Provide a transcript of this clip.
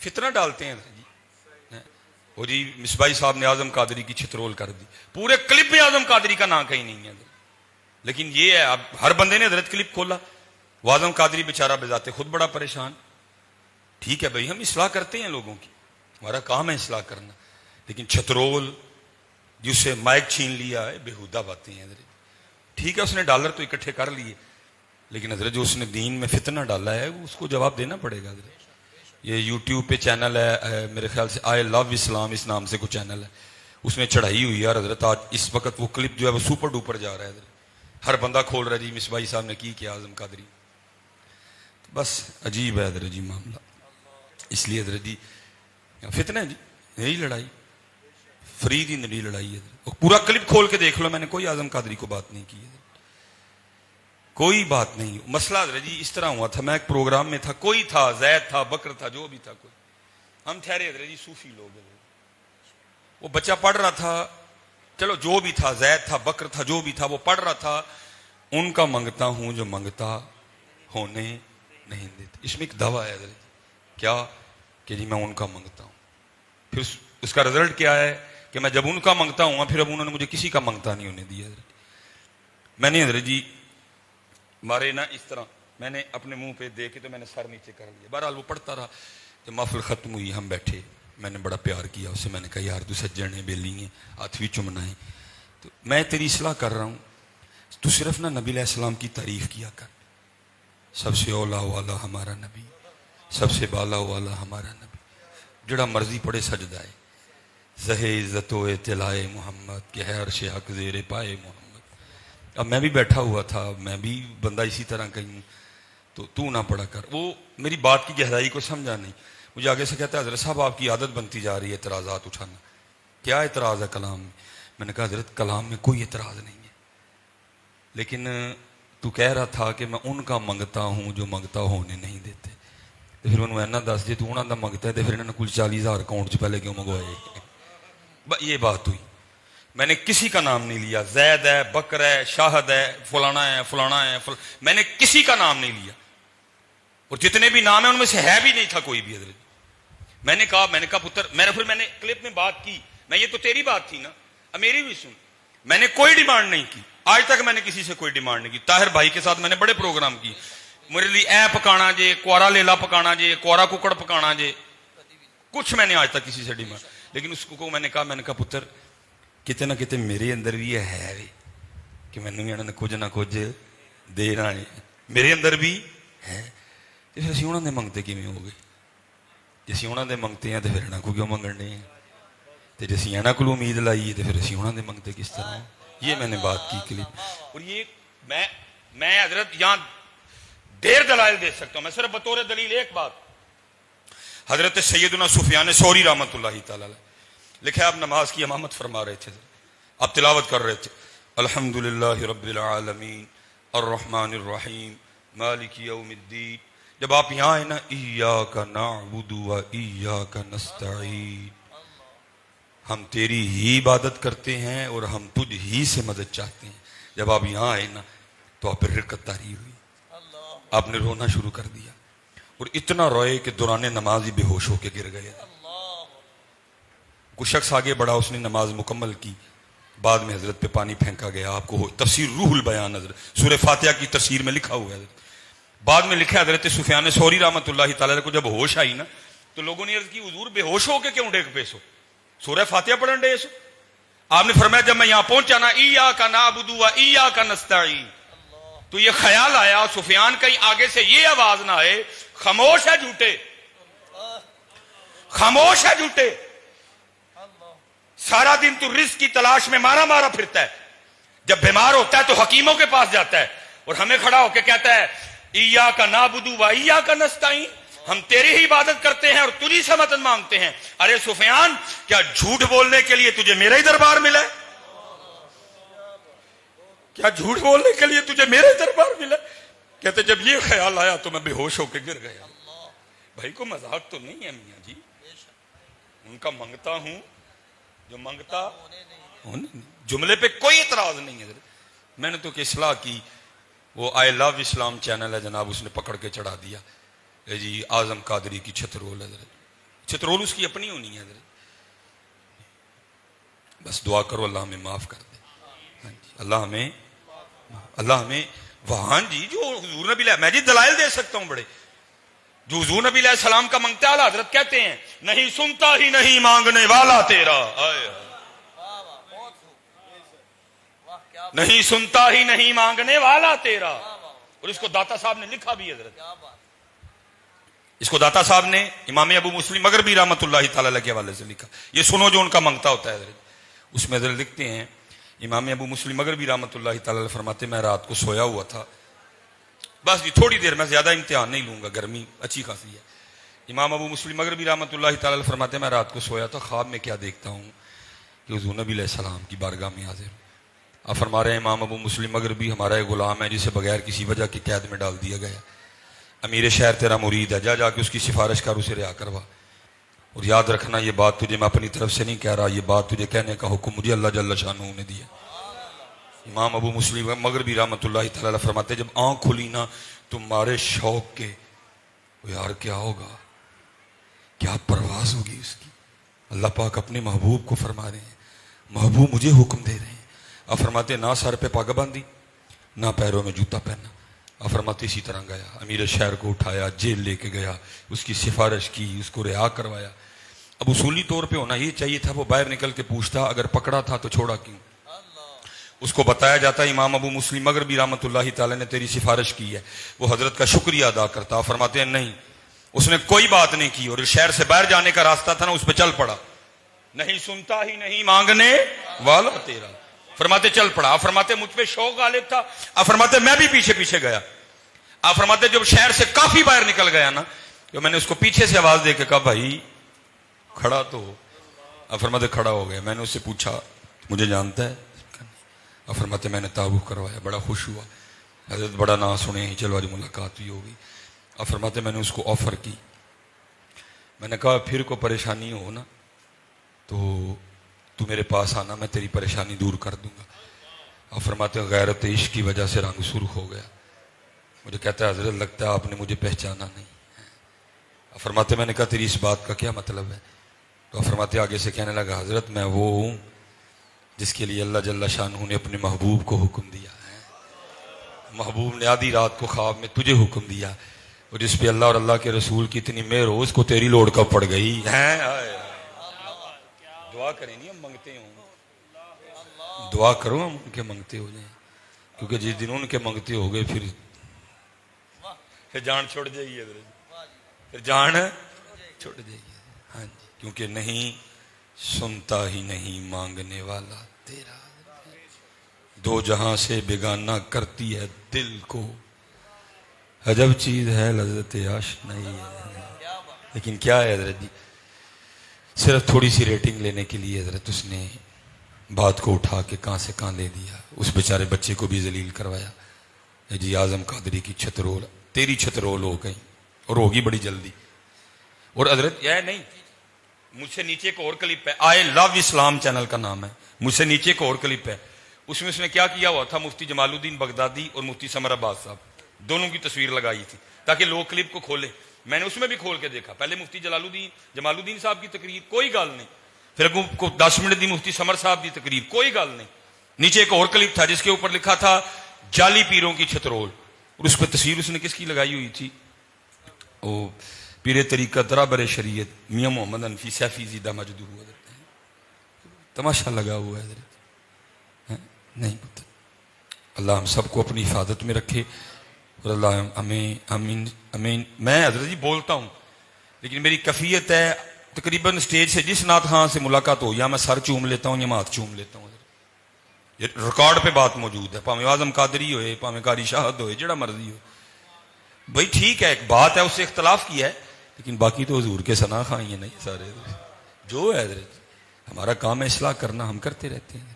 فتنہ ڈالتے ہیں جی. وہ جی مصباحی صاحب نے اعظم قادری کی چھترول کر دی, پورے کلپ میں اعظم قادری کا نام کہیں نہیں ہے. لیکن یہ ہے اب ہر بندے نے حضرت کلپ کھولا, وہ اعظم قادری بیچارہ بذات خود بڑا پریشان. ٹھیک ہے بھائی, ہم اصلاح کرتے ہیں لوگوں کی, ہمارا کام ہے اصلاح کرنا, لیکن چھترول جس سے مائک چھین لیا ہے بےہودہ باتیں ہیں حضرت. ٹھیک ہے اس نے ڈالر تو اکٹھے کر لیے, لیکن حضرت جو اس نے دین میں فتنہ ڈالا ہے اس کو جواب دینا پڑے گا حضرت. یہ یوٹیوب پہ چینل ہے میرے خیال سے آئی لو اسلام اس نام سے کوئی چینل ہے, اس نے چڑھائی ہوئی ہے. اور حضرت آج اس وقت وہ کلپ جو ہے وہ سپر ڈوپر جا رہا ہے حضرت, ہر بندہ کھول رہا ہے جی مصباحی صاحب نے کی کیا اعظم قادری. بس عجیب ہے حضرت جی معاملہ. اس لیے حضرت جی فتنہ ہے جی, یہی لڑائی فری دی نری لڑائی ہے. پورا کلپ کھول کے دیکھ لو, میں نے کوئی اعظم قادری کو بات نہیں کی ہے, کوئی بات نہیں. مسئلہ حضرت جی اس طرح ہوا تھا, میں ایک پروگرام میں تھا, کوئی تھا زید تھا بکر تھا جو بھی تھا کوئی, ہم ٹھہرے حضرت جی صوفی لوگ. وہ بچہ پڑھ رہا تھا, چلو جو بھی تھا زید تھا بکر تھا جو بھی تھا, وہ پڑھ رہا تھا ان کا منگتا ہوں جو منگتا ہونے نہیں دیتے. اس میں ایک دعویٰ ہے حضرت کیا کہ جی میں ان کا منگتا ہوں. پھر اس کا رزلٹ کیا ہے کہ میں جب ان کا منگتا ہوں پھر اب انہوں نے مجھے کسی کا منگتا نہیں ہونے دیا حضرت. میں نے حضرت جی مارے نا اس طرح, میں نے اپنے منہ پہ دے کے تو میں نے سر نیچے کر لیا. بہرحال وہ پڑھتا رہا. جب محفل ختم ہوئی ہم بیٹھے, میں نے بڑا پیار کیا اسے, میں نے کہا یار تو سجن ہے بیلی ہیں ہاتھ بھی چومنا ہے, تو میں تیری اصلاح کر رہا ہوں, تو صرف نا نبی علیہ السلام کی تعریف کیا کر. سب سے اولا والا ہمارا نبی, سب سے بالا والا ہمارا نبی, جڑا مرضی پڑھے سجدہ ہے, زہے عزت و اطلاع محمد کہ ہے عرش حق زیر پائے محمد. اب میں بھی بیٹھا ہوا تھا, میں بھی بندہ اسی طرح کہیں, تو نہ پڑھا کر. وہ میری بات کی گہرائی کو سمجھا نہیں. مجھے آگے سے کہتا ہے حضرت صاحب آپ کی عادت بنتی جا رہی ہے اعتراضات اٹھانا, کیا اعتراض ہے کلام میں؟ میں نے کہا حضرت کلام میں کوئی اعتراض نہیں ہے, لیکن تو کہہ رہا تھا کہ میں ان کا منگتا ہوں جو منگتا ہونے نہیں دیتے. تو پھر انہوں نے دس جی تو انہوں کا منگتا ہے تو پھر انہوں نے کل 40,000 اکاؤنٹ چ پہلے کیوں منگوائے. یہ بات ہوئی. میں نے کسی کا نام نہیں لیا, زید ہے بکر ہے شاہد ہے فلانا ہے فلانا ہے میں نے کسی کا نام نہیں لیا, اور جتنے بھی نام ہیں ان میں سے ہے بھی نہیں تھا کوئی بھی حضرت. میں نے کہا پتر, میں نے کلپ میں بات کی, میں یہ تو تیری بات تھی نا, اب میری بھی سن. میں نے کوئی ڈیمانڈ نہیں کی, آج تک میں نے کسی سے کوئی ڈیمانڈ نہیں کی. طاہر بھائی کے ساتھ میں نے بڑے پروگرام کی, میرے لیے اے پکانا جے, کوارا لیلا پکانا جے, کوارا ککڑ پکانا جے, کچھ میں نے آج تک کسی سے ڈیمانڈ. لیکن اس کو میں نے کہا پتر کتے نہ کتے میرے اندر بھی یہ ہے کہ میں نے کچھ نہ کچھ دینا ہے, میرے اندر بھی ہے. پھر اسی انہوں نے منگتے کیویں ہو گئے؟ جی اسی انہوں نے منگتے ہیں تو پھر انہوں کو کیوں منگنے ہیں؟ تو جی اسی انہوں کو امید لائی تو پھر اسی انہوں نے منگتے کس طرح؟ یہ میں نے بات کی کلپ. اور یہ میں حضرت یہاں دیر دلائل دے سکتا ہوں, میں صرف بطور دلیل ایک بات. حضرت سیدنا سفیان ثوری رحمۃ اللہ تعالی لکھا, آپ نماز کی امامت فرما رہے تھے, آپ تلاوت کر رہے تھے, الحمدللہ رب العالمین الرحمن الرحیم مالک یوم الدین. جب آپ یہاں آئے نا, ایاک نعبد و ایاک نستعین, ہم تیری ہی عبادت کرتے ہیں اور ہم تجھ ہی سے مدد چاہتے ہیں. جب آپ یہاں آئے نا تو آپ پر رکعت طاری ہوئی, آپ نے رونا شروع کر دیا, اور اتنا روئے کہ دوران نماز ہی بے ہوش ہو کے گر گئے. کچھ شخص آگے بڑھا, اس نے نماز مکمل کی, بعد میں حضرت پہ پانی پھینکا گیا. آپ کو تفسیر روح البیان حضرت سورہ فاتحہ کی تفسیر میں لکھا ہوا ہے. بعد میں لکھا حضرت سفیان ثوری رحمۃ اللہ تعالی کو جب ہوش آئی نا تو لوگوں نے عرض کی حضور بے ہوش ہو کے کیوں ڈیگ پے سو, سورہ فاتحہ پڑھن ڈے سو؟ آپ نے فرمایا جب میں یہاں پہنچا نا, ایاک نعبد و ایاک نستعین, تو یہ خیال آیا سفیان کہیں آگے سے یہ آواز نہ آئے, خاموش ہے جھوٹے, خاموش ہے جھوٹے, سارا دن تو رزق کی تلاش میں مارا پھرتا ہے, جب بیمار ہوتا ہے تو حکیموں کے پاس جاتا ہے, اور ہمیں کھڑا ہو کے کہتا ہے ایاک نعبد و ایاک نستعین, ہم تیری ہی عبادت کرتے ہیں اور تجھی سے مدد مانگتے ہیں. ارے سفیان, کیا جھوٹ بولنے کے لیے تجھے میرا ہی دربار ملا ہے؟ کیا جھوٹ بولنے کے لیے تجھے میرا ہی دربار ملا ہے؟ کہتے جب یہ خیال آیا تو میں بے ہوش ہو کے گر گیا. بھائی کو مذاق تو نہیں ہے میاں جی, ان کا منگتا ہوں جو منگتا جملے پہ کوئی اعتراض نہیں ہے. میں نے تو کہ اصلاح کی, وہ آئی لو اسلام چینل ہے جناب, اس نے پکڑ کے چڑھا دیا جی اعظم قادری کی چھترول حضرت. چترول اس کی اپنی ہونی ہے حضرت. بس دعا کرو اللہ ہمیں معاف کر دے. ہاں جی اللہ ہمیں وہاں جی جو حضور نبی میں جی دلائل دے سکتا ہوں بڑے. جو حضور نبی علیہ السلام کا منگتا ہے حضرت کہتے ہیں نہیں سنتا ہی نہیں مانگنے والا تیرا. نہیں سنتا ہی نہیں مانگنے والا تیرا. اور اس کو داتا صاحب نے لکھا بھی حضرت. اس کو داتا صاحب نے امام ابو مسلم مغربی رحمۃ اللہ تعالی علیہ کے حوالے سے لکھا. یہ سنو جو ان کا منگتا ہوتا ہے حضرت. اس میں حضرت لکھتے ہیں امام ابو مسلم مغربی رحمۃ اللہ تعالی علیہ فرماتے میں رات کو سویا ہوا تھا. بس جی تھوڑی دیر میں زیادہ امتحان نہیں لوں گا گرمی اچھی خاصی ہے. امام ابو مسلم مغربی رحمۃ اللہ تعالی علیہ فرماتے میں رات کو سویا تھا خواب میں کیا دیکھتا ہوں کہ حضور نبی علیہ السلام کی بارگاہ میں حاضر ہوں. آپ فرما رہے ہیں امام ابو مسلم مغربی ہمارا ایک غلام ہے جسے بغیر کسی وجہ کی قید میں ڈال دیا گیا. امیر شہر تیرا مرید ہے جا کے اس کی سفارش کر اسے رہا کروا. اور یاد رکھنا یہ بات تجھے میں اپنی طرف سے نہیں کہہ رہا یہ بات تجھے کہنے کا حکم مجھے اللہ جل شانہ نے دیا. امام ابو مسلم مغربی رحمۃ اللہ تعالی فرماتے جب آنکھ کھلی نا تمہارے شوق کے یار کیا ہوگا کیا پرواز ہوگی اس کی. اللہ پاک اپنے محبوب کو فرما رہے ہیں محبوب مجھے حکم دے رہے ہیں. آپ فرماتے نہ سر پہ پگ باندھی نہ پیروں میں جوتا پہنا. آپ فرماتے اسی طرح گیا امیر شہر کو اٹھایا جیل لے کے گیا اس کی سفارش کی اس کو رہا کروایا. اب اصولی طور پہ ہونا یہ چاہیے تھا وہ باہر نکل کے پوچھتا اگر پکڑا تھا تو چھوڑا کیوں. اس کو بتایا جاتا امام ابو مسلم مغربی رحمۃ اللہ تعالی نے تیری سفارش کی ہے. وہ حضرت کا شکریہ ادا کرتا. آپ فرماتے ہیں نہیں اس نے کوئی بات نہیں کی اور شہر سے باہر جانے کا راستہ تھا نا اس پہ چل پڑا. نہیں سنتا ہی نہیں مانگنے والا تیرا. فرماتے چل پڑا. آپ فرماتے مجھ پہ شوق غالب تھا. آپ فرماتے میں بھی پیچھے پیچھے گیا. آپ فرماتے جب شہر سے کافی باہر نکل گیا نا تو میں نے اس کو پیچھے سے آواز دے کے کہا بھائی کھڑا تو ہو. آپ فرماتے کھڑا ہو گیا. میں نے اس سے پوچھا مجھے جانتا ہے. آپ فرماتے میں نے تعارف کروایا بڑا خوش ہوا. حضرت بڑا نام سنے چلو آج ملاقات بھی ہوگی. آپ فرماتے میں نے اس کو آفر کی. میں نے کہا پھر کو پریشانی ہو نا تو میرے پاس آنا میں تیری پریشانی دور کر دوں گا. آپ فرماتے غیرت عشق کی وجہ سے رنگ سرخ ہو گیا. مجھے کہتا ہے حضرت لگتا ہے آپ نے مجھے پہچانا نہیں. آپ فرماتے میں نے کہا تیری اس بات کا کیا مطلب ہے. تو آپ فرماتے آگے سے کہنے لگا حضرت میں وہ ہوں جس کے لیے اللہ جل شانہ نے اپنے محبوب کو حکم دیا ہے. محبوب نے آدھی رات کو خواب میں تجھے حکم دیا اور جس پہ اللہ اور اللہ کے رسول کی اتنی مہر ہو اس کو تیری لوڑ کب پڑ گئی ہے. دعا کریں نہیں ہم منگتے ہوں دعا کرو ہم ان کے منگتے ہو جائیں کیونکہ جس دن ان کے منگتے ہو گئے پھر جان چھوڑ جائیے پھر جان چھوڑ جائیے. ہاں جی کیونکہ نہیں سنتا ہی نہیں مانگنے والا تیرا. دو جہاں سے بیگانہ کرتی ہے دل کو عجب چیز ہے لذت آشنائی ہے. لیکن کیا ہے حضرت جی صرف تھوڑی سی ریٹنگ لینے کے لیے حضرت اس نے بات کو اٹھا کے کہاں سے کہاں لے دیا. اس بیچارے بچے کو بھی ذلیل کروایا. جی اعظم قادری کی چھترول تیری چھترول ہو گئی اور ہوگی بڑی جلدی. اور حضرت یہ نہیں مجھ سے نیچے ایک اور کلپ ہے آئی لو اسلام چینل کا نام ہے. مجھ سے نیچے ایک اور کلپ ہے اس میں اس نے کیا کیا ہوا تھا مفتی جمال الدین بغدادی اور مفتی سمر عباس صاحب دونوں کی تصویر لگائی تھی تاکہ لوگ کلپ کو کھولیں. میں نے اس میں بھی کھول کے دیکھا. پہلے مفتی جمال الدین صاحب کی تقریر کوئی گال نہیں. پھر کو 10 منٹ دی مفتی سمر صاحب کی تقریر کوئی گال نہیں. نیچے ایک اور کلپ تھا جس کے اوپر لکھا تھا جعلی پیروں کی چھترول اور اس پہ تصویر اس نے کس کی لگائی ہوئی تھی وہ پیر طریقہ درابر شریعت میاں محمد انفی سیفی زیدہ مجدو ہوا کرتے ہیں. تماشا لگا ہوا ہے نہیں پتہ. اللہ ہم سب کو اپنی حفاظت میں رکھے اور اللہ ہمیں امین امین. میں حضرت جی بولتا ہوں لیکن میری کفیت ہے تقریباً اسٹیج سے جس نعت خان سے ملاقات ہو یا میں سر چوم لیتا ہوں یا میں ہاتھ چوم لیتا ہوں. یہ ریکارڈ پہ بات موجود ہے پاویں اعظم قادری ہوئے پاویں قاری شاہد ہوئے جڑا مرضی ہو. بھائی ٹھیک ہے ایک بات ہے اس سے اختلاف کیا ہے لیکن باقی تو حضور کے ثنا خاں ہی ہیں نہیں سارے جو ہے حضرت ہمارا کام ہے اصلاح کرنا ہم کرتے رہتے ہیں.